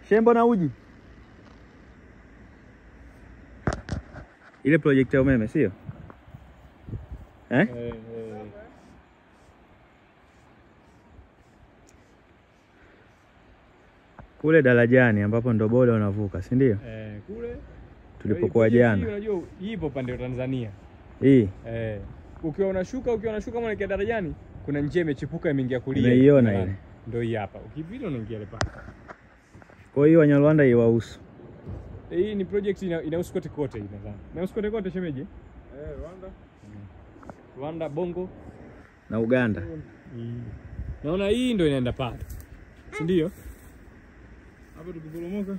Shembo na uji. Ile project ya umeme sio? Kule darajani ambapo ndo boda unavuka, si ndio? Kule tulipokuwa jana. Unajua ipo pande ya Tanzania. Hii. Ukiwa unashuka mwelekea darajani, kuna njia imechipuka imeingia kulia. Unaiona ile? Ndio hii hapa. Ukipita unaingia ile pale. Kwa hiyo Wanyarwanda iwahusu. Hii ni project inahusu kote kote hii nadhani. Inahusu kote kote shemeji? Rwanda, Bongo na Uganda. Naona hii ndio inaenda pale. Si ndio? Hapo tukiporomoka.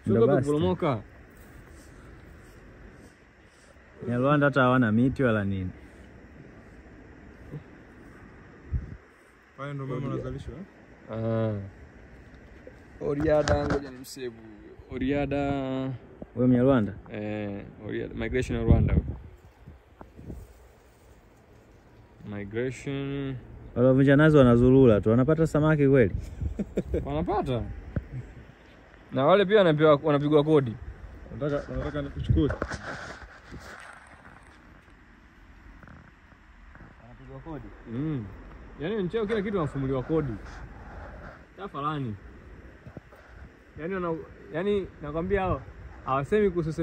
Sio kuporomoka. Wanyarwanda hata hawana miti wala nini. Pale ndio mama anazalishwa. Oriada, ngoja nimsave. Oriada wewe Mnyarwanda? Oriada migration Rwanda. Migration. Wale vijana wanazurura tu, wanapata samaki kweli? Wanapata. Na wale pia wanapigwa kodi. Nataka nikuchukue. Wanapigwa kodi. Yaani ncheo kila kitu wanafumuliwa kodi. Tafalani. Yaani nakwambia hao hawasemi kuhusu